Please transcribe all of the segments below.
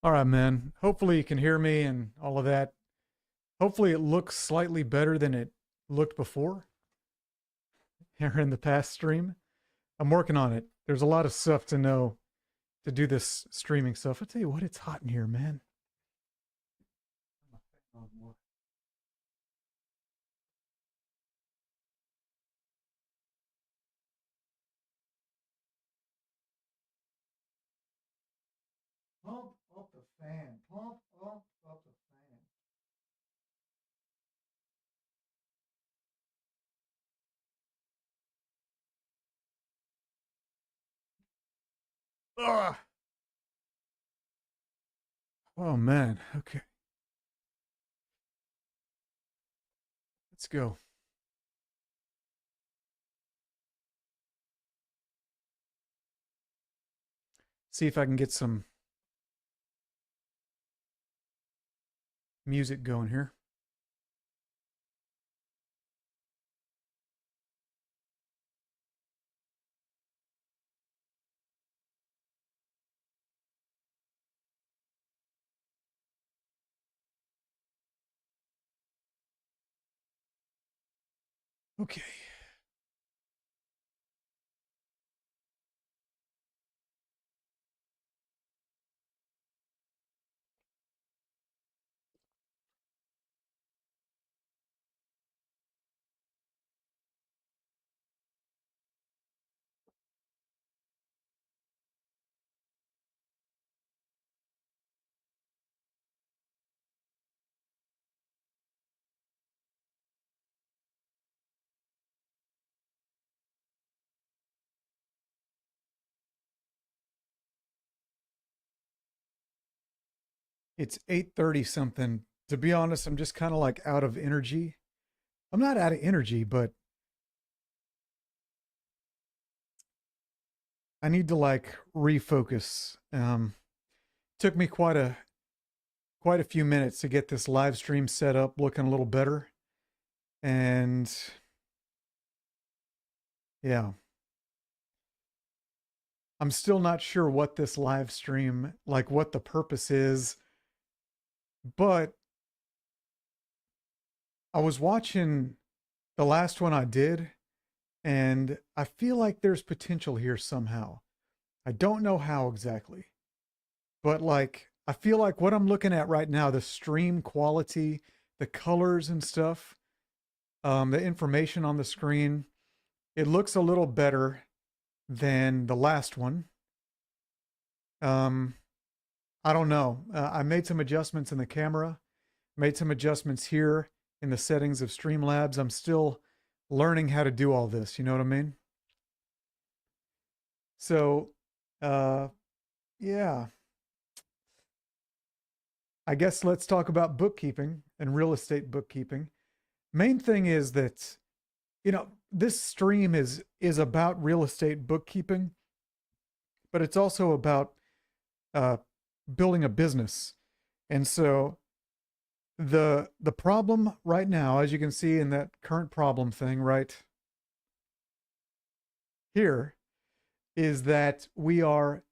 All right, man. Hopefully you can hear me and all of that. Hopefully it looks slightly better than it looked before here in the past stream. I'm working on it. There's a lot of stuff to know to do this streaming stuff. I tell you what, it's hot in here, man. Pump up the fan. Pump up the fan. Ugh. Oh man. Okay. Let's go. See if I can get some music going here. Okay. It's 8:30 something. To be honest, I'm just kind of like out of energy. I'm not out of energy, but I need to like refocus. Took me quite a few minutes to get this live stream set up looking a little better. And yeah, I'm still not sure what this live stream, like what the purpose is, but I was watching the last one I did and I feel like there's potential here somehow. I don't know how exactly, but like I feel like what I'm looking at right now, the stream quality, the colors and stuff, the information on the screen, it looks a little better than the last one. Um, I don't know. I made some adjustments in the camera, made some adjustments here in the settings of Streamlabs. I'm still learning how to do all this. You know what I mean? So, uh, yeah, I guess let's talk about bookkeeping and real estate bookkeeping. Main thing is that, this stream is about real estate bookkeeping, but it's also about uh, building a business. And so the problem right now, as you can see in that current problem thing right here, is that we are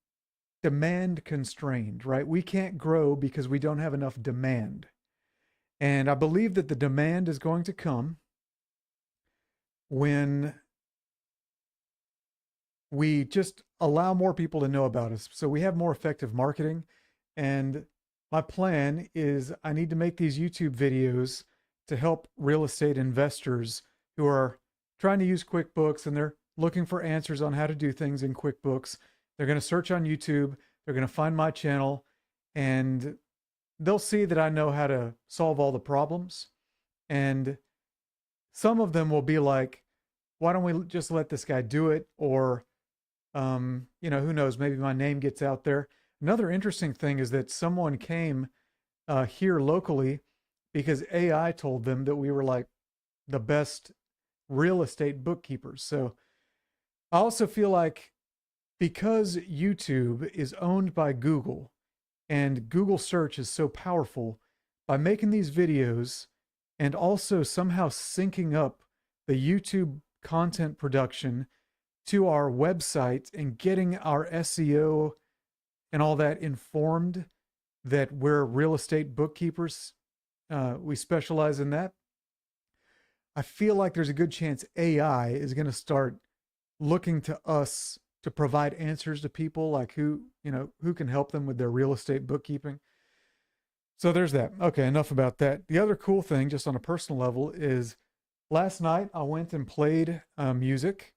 demand constrained, right? We can't grow because we don't have enough demand. And I believe that the demand is going to come when we just allow more people to know about us. So we have more effective marketing. And my plan is I need to make these YouTube videos to help real estate investors who are trying to use QuickBooks and they're looking for answers on how to do things in QuickBooks. They're going to search on YouTube, they're going to find my channel, and they'll see that I know how to solve all the problems. And some of them will be like, why don't we just let this guy do it? Or, who knows, maybe my name gets out there. Another interesting thing is that someone came here locally because AI told them that we were like the best real estate bookkeepers. So I also feel like because YouTube is owned by Google and Google search is so powerful, by making these videos and also somehow syncing up the YouTube content production to our website and getting our SEO and all that informed that we're real estate bookkeepers. We specialize in that. I feel like there's a good chance AI is going to start looking to us to provide answers to people like who can help them with their real estate bookkeeping. So there's that. Okay, enough about that. The other cool thing, just on a personal level, is last night I went and played music.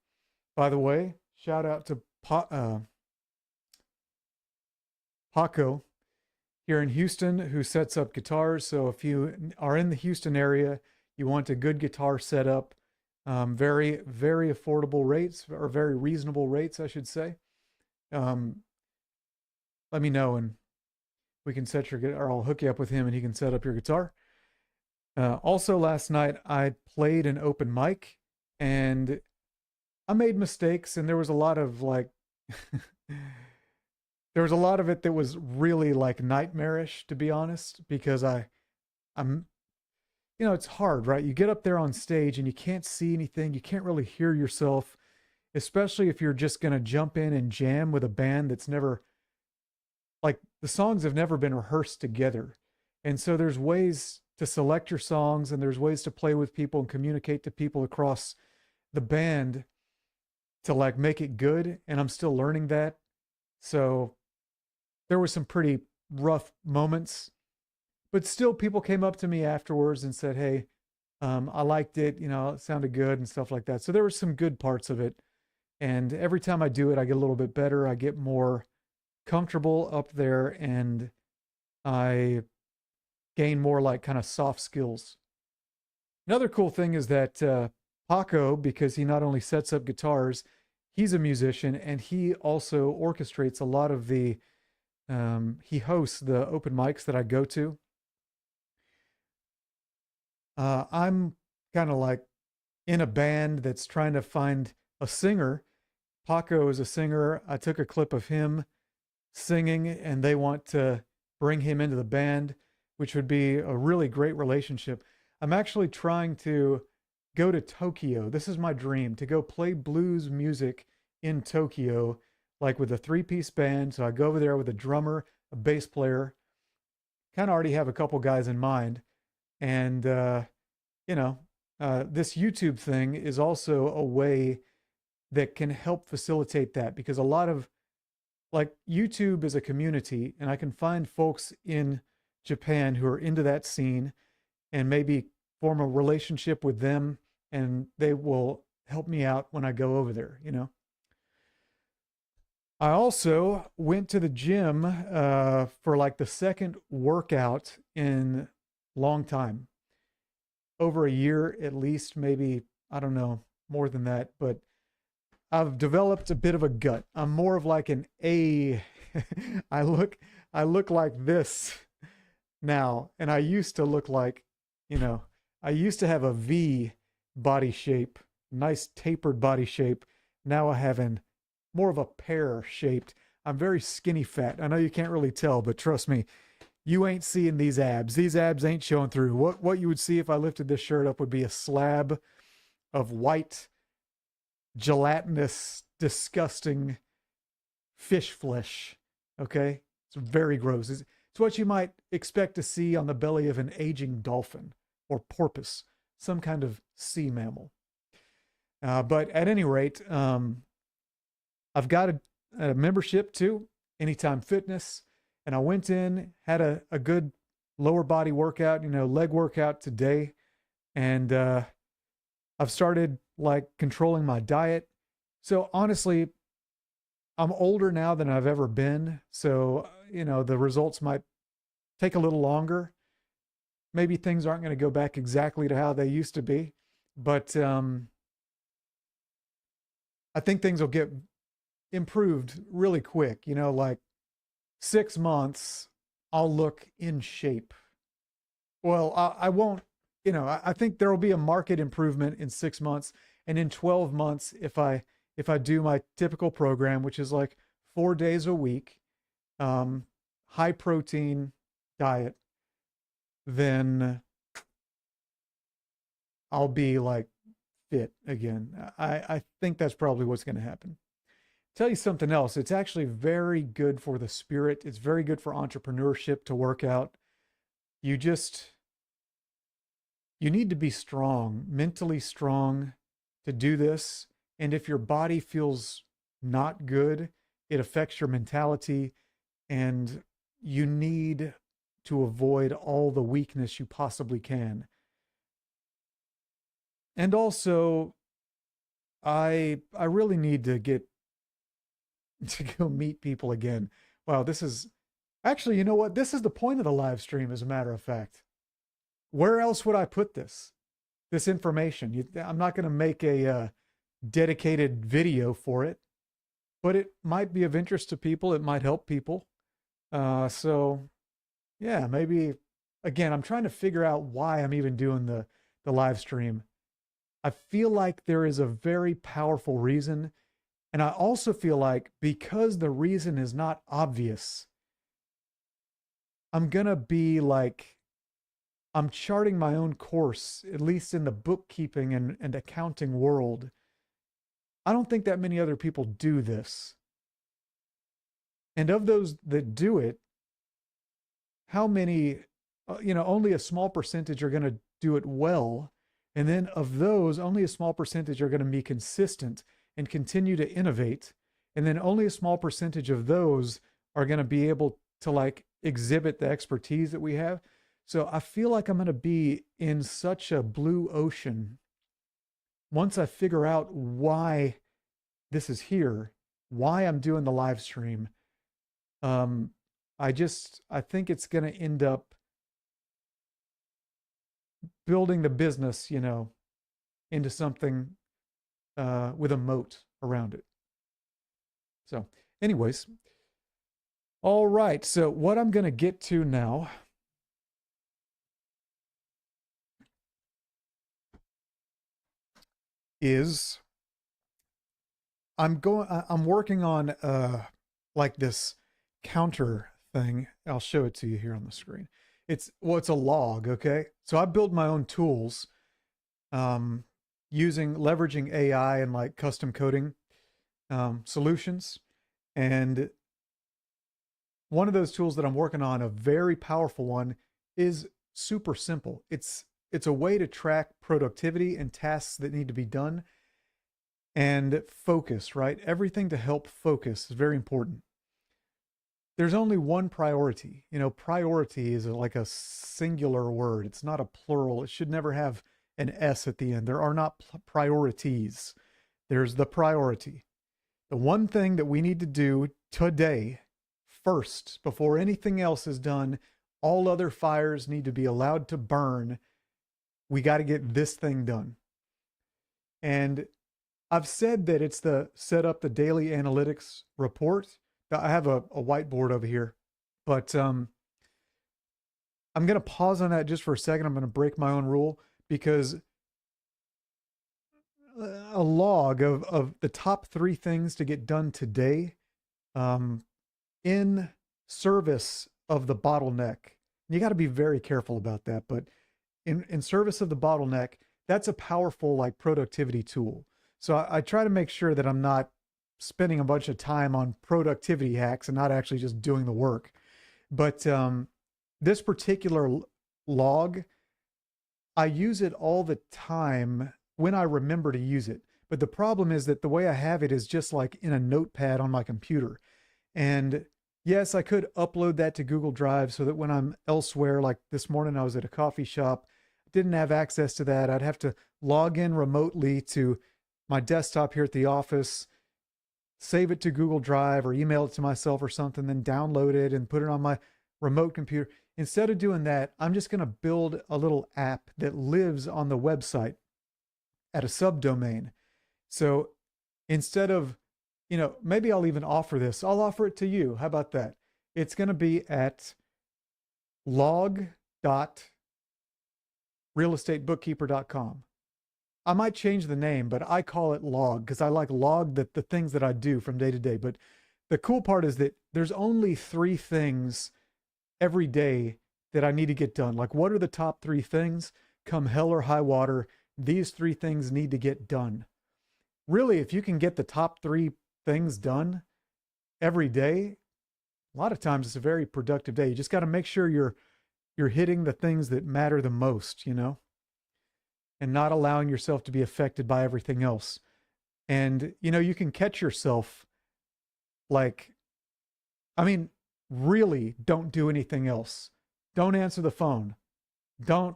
By the way, shout out to Paco here in Houston who sets up guitars. So if you are in the Houston area, you want a good guitar setup, very, very affordable rates, or very reasonable rates, I should say. Um, Let me know and we can set your, or I'll hook you up with him and he can set up your guitar. Also, last night I played an open mic and I made mistakes, and there was a lot of like, there was a lot of it that was really like nightmarish, to be honest, because I'm, it's hard, right? You get up there on stage and you can't see anything, you can't really hear yourself, especially if you're just going to jump in and jam with a band that's never, like, the songs have never been rehearsed together. And so there's ways to select your songs and there's ways to play with people and communicate to people across the band to like make it good. And I'm still learning that. So there were some pretty rough moments, but still people came up to me afterwards and said, "Hey, I liked it. It sounded good," and stuff like that. So there were some good parts of it. And every time I do it, I get a little bit better. I get more comfortable up there and I gain more like kind of soft skills. Another cool thing is that Paco, because he not only sets up guitars, he's a musician and he also orchestrates a lot of he hosts the open mics that I go to. I'm kind of like in a band that's trying to find a singer. Paco is a singer. I took a clip of him singing and they want to bring him into the band, which would be a really great relationship. I'm actually trying to go to Tokyo. This is my dream, to go play blues music in Tokyo, like with a three-piece band. So I go over there with a drummer, a bass player, kind of already have a couple guys in mind. And, this YouTube thing is also a way that can help facilitate that, because a lot of, like, YouTube is a community and I can find folks in Japan who are into that scene and maybe form a relationship with them and they will help me out when I go over there. I also went to the gym for like the second workout in a long time, over a year at least, maybe, I don't know, more than that, but I've developed a bit of a gut. I'm more of like an A. I look I look like this now, and I used to look like, you know, I used to have a V body shape, nice tapered body shape. Now I have an more of a pear shaped. I'm very skinny fat. I know you can't really tell, but trust me, you ain't seeing these abs. These abs ain't showing through. What you would see if I lifted this shirt up would be a slab of white, gelatinous, disgusting fish flesh. Okay? It's very gross. It's what you might expect to see on the belly of an aging dolphin or porpoise, some kind of sea mammal. But at any rate, I've got a membership to Anytime Fitness, and I went in, had a good lower body workout, leg workout today, and I've started like controlling my diet. So honestly, I'm older now than I've ever been, so the results might take a little longer. Maybe things aren't going to go back exactly to how they used to be, but I think things will get improved really quick. Like 6 months, I'll look in shape. Well, I won't. I think there will be a market improvement in 6 months, and in 12 months, if I do my typical program, which is like 4 days a week, high protein diet, then I'll be like fit again. I think that's probably what's going to happen. tell you something else. It's actually very good for the spirit. It's very good for entrepreneurship to work out. You just, you need to be strong, mentally strong to do this. And if your body feels not good, it affects your mentality, and you need to avoid all the weakness you possibly can. And also, I really need to get to go meet people again. Wow, this is actually, you know what? This is the point of the live stream, as a matter of fact. Where else would I put this information? I'm not going to make a dedicated video for it, but it might be of interest to people. It might help people. So yeah, maybe again, I'm trying to figure out why I'm even doing the live stream. I feel like there is a very powerful reason. And I also feel like because the reason is not obvious, I'm going to be like, I'm charting my own course, at least in the bookkeeping and accounting world. I don't think that many other people do this. And of those that do it, how many, only a small percentage are going to do it well. And then of those, only a small percentage are going to be consistent and continue to innovate. And then only a small percentage of those are going to be able to like exhibit the expertise that we have. So I feel like I'm going to be in such a blue ocean once I figure out why this is here, why I'm doing the live stream. Um, I think it's going to end up building the business, into something with a moat around it. So, anyways, all right. So, what I'm going to get to now is I'm working on like this counter thing. I'll show it to you here on the screen. It's a log, okay? So I build my own tools um leveraging AI and like custom coding solutions. And one of those tools that I'm working on, a very powerful one, is super simple. It's a way to track productivity and tasks that need to be done and focus, right? Everything to help focus is very important. There's only one priority. Priority is like a singular word. It's not a plural. It should never have an S at the end. There are not priorities. There's the priority. The one thing that we need to do today, first, before anything else is done, all other fires need to be allowed to burn. We got to get this thing done. And I've said that it's the set up the daily analytics report. I have a whiteboard over here, but I'm going to pause on that just for a second. I'm going to break my own rule because a log of the top 3 things to get done today in service of the bottleneck. You got to be very careful about that, but in service of the bottleneck, that's a powerful like productivity tool. So I try to make sure that I'm not spending a bunch of time on productivity hacks and not actually just doing the work. But this particular log, I use it all the time when I remember to use it. But the problem is that the way I have it is just like in a notepad on my computer. And yes, I could upload that to Google Drive so that when I'm elsewhere, like this morning I was at a coffee shop, didn't have access to that. I'd have to log in remotely to my desktop here at the office, save it to Google Drive or email it to myself or something, then download it and put it on my remote computer. Instead of doing that, I'm just going to build a little app that lives on the website at a subdomain. So instead of, maybe I'll even offer this. I'll offer it to you. How about that? It's going to be at log.realestatebookkeeper.com. I might change the name, but I call it log because I like log the things that I do from day to day. But the cool part is that there's only 3 things every day that I need to get done. Like, what are the top 3 things? Come hell or high water, these 3 things need to get done. Really, if you can get the top 3 things done every day, a lot of times it's a very productive day. You just got to make sure you're hitting the things that matter the most, you know, and not allowing yourself to be affected by everything else. And you know, you can catch yourself like, I mean, really don't do anything else. Don't answer the phone. Don't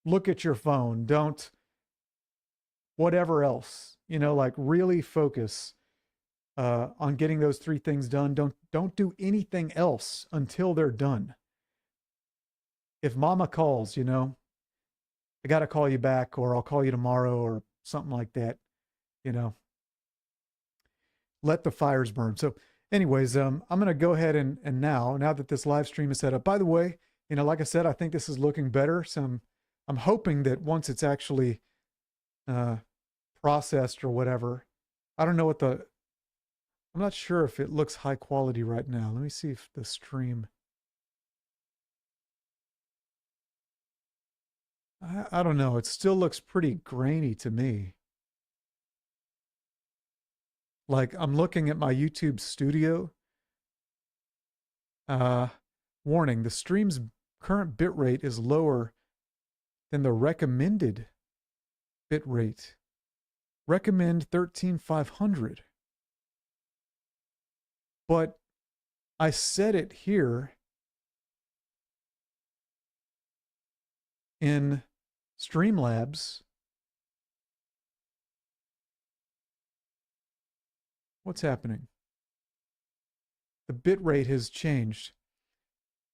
look at your phone. Don't whatever else. You know, like really focus on getting those three things done. Don't do anything else until they're done. If mama calls, you know, I got to call you back, or I'll call you tomorrow, or something like that. You know, let the fires burn. So, anyways, I'm gonna go ahead and now that this live stream is set up. By the way, you know, like I said, I think this is looking better. So I'm hoping that once it's actually processed or whatever, I don't know what the I'm not sure if it looks high quality right now. Let me see if the stream. I don't know. It still looks pretty grainy to me. Like I'm looking at my YouTube studio. Warning, the stream's current bitrate is lower than the recommended bitrate. Recommend 13,500. But I set it here in Streamlabs. What's happening? The bit rate has changed.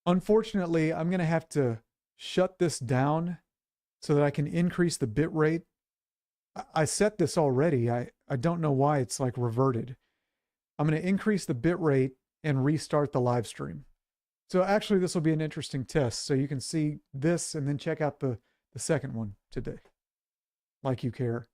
Unfortunately, I'm going to have to shut this down so that I can increase the bit rate. I set this already. I don't know why it's like reverted. I'm going to increase the bit rate and restart the live stream. So actually, this will be an interesting test. So you can see this and then check out the second one today, like you care.